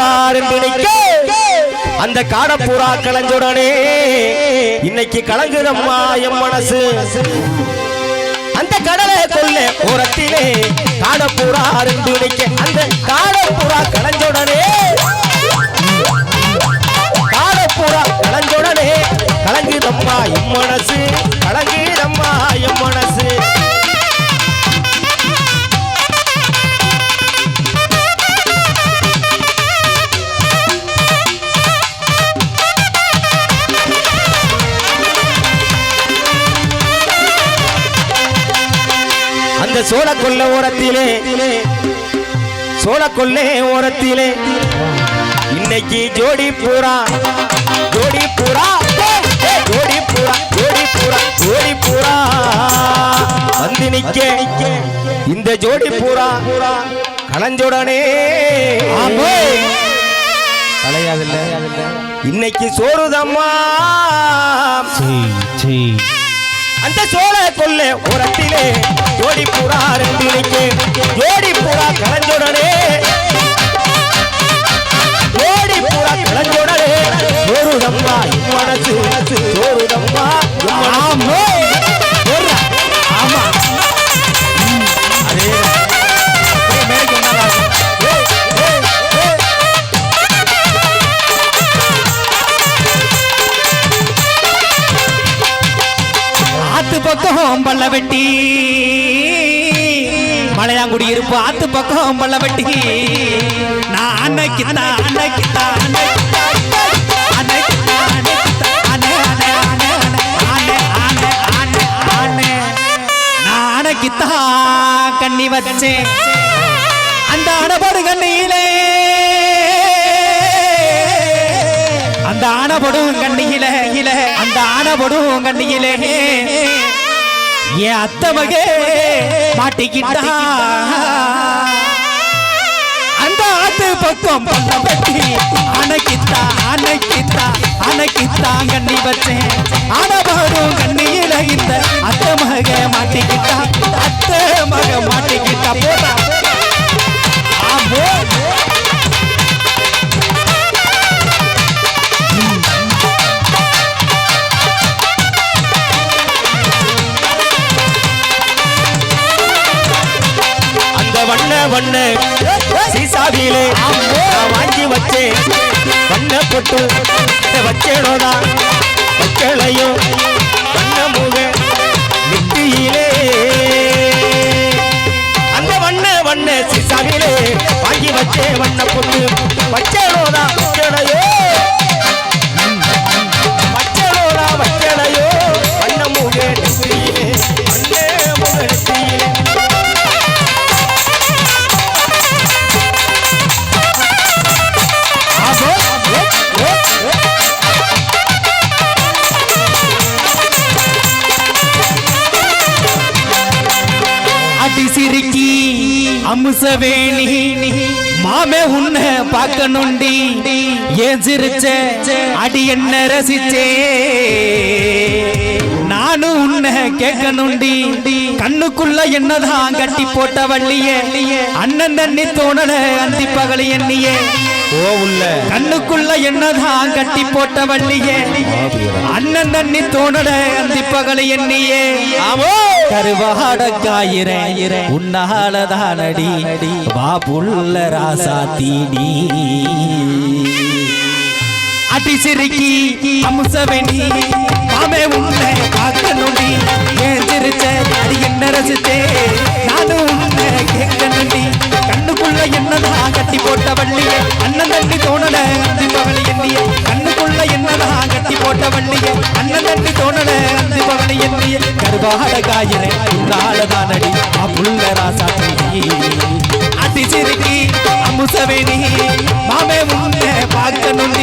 காடப்புறா ரெண்டு நிக்க அந்த காடப்புறா கலஞ்சுடனே இன்னைக்கு கலங்குதம்மா என் மனசு அந்த கடலை கொல்ல ஓரத்திலே காடப்புறா ரெண்டு நிக்க அந்த காடப்புறா கலஞ்சுடனே காடப்புறா கலஞ்சுடனே கலங்குதம்மா என் மனசு கலங்குதம்மா என் மனசு அந்த சோழக்கொல்ல ஓரத்திலே இன்னைக்கு ஜோடி பூரா வந்து நிக்க இந்த ஜோடி பூரா கலஞ்சுடனே கலையாதில்ல இன்னைக்கு சோறுதம்மா அந்த சோழ கொல்ல ஓரத்திலே ஜோடி பூரா ரெண்டு நிக்க ஜோடி பூரா கலஞ்சுடனே ஜோடி பூரா கலஞ்சுடனே சோறுதம்மா மனசு சோறுதம்மா ஆமா அதே ஆத்து பக்கம் பள்ளவெட்டி மலையாங்குடி இருப்பு ஆத்து பக்கம் பள்ளவெட்டி நான் அன்னைக்குத்தா கண்ணி வச்சேன் அந்த அணபடு கண்ணியிலே அந்த ஆனபடும் கண்ணியிலே என் அத்தமகே மாட்டிக்கிட்டா அந்த ஆத்து பக்கம் பள்ளவெட்டி அணைக்கித்தா கண்ணி வச்சேன் ஆனபடும் கண்ணியில இந்த அத்தமக மாட்டிக்கிட்டா போடா ஆமோ வண்ண சீசாவிலே வாங்கி வச்சேன் வண்ண பொட்டு வச்சேனோதா வச்சலையோ வண்ண முக நெத்தியிலே அந்த வண்ண சீசாவிலே வாங்கி வச்சேன் வண்ண பொட்டு வச்சேனோதா வச்சலையோ வண்ண முக நெத்தியிலே வண்ண முக நெத்தியிலே சிரிக்கி அமுசவேணி மாமே உன்னை பார்க்கணுண்டி ஏன் சிரிச்ச அடி என்ன ரசிச்சே நானும் உன்னை கேட்கணுண்டி கண்ணுக்குள்ள என்னதான் கட்டி போட்ட வள்ளியே அண்ணன் தண்ணி தோணல அந்தி பகலி எண்ணியே கண்ணுக்குள்ள என்னதான் கட்டி போட்ட வள்ளியே அண்ணன் தண்ணி தோணல அந்தி பகலி எண்ணியே கருவாட காயிரே உன்னாலதானடி பாபுள்ள ராசா தீனி அடி சிரிக்கி அமுசவெணி மாமே உன்னை காக்கணுண்டி ஏன் சிரிச்ச அடி என்ன ரசித்தே நானும் உன்னை கேட்கணுண்டி கண்ணுக்குள்ள என்னதான் கட்டி போட்ட வள்ளியே அண்ணன் தண்ணி தோணல அந்தி பகலி எண்ணியே கண்ணுக்குள்ள என்னதான் கட்டி போட்ட வள்ளியே அண்ணன் தண்ணி தோணல அந்தி பகலி எண்ணியே கருவாட காயிரே உன்னாலதானடி புள்ள ராசா அடி சிரிக்கி அமுசவேணி மாமே உன்னை பார்க்கணுண்டி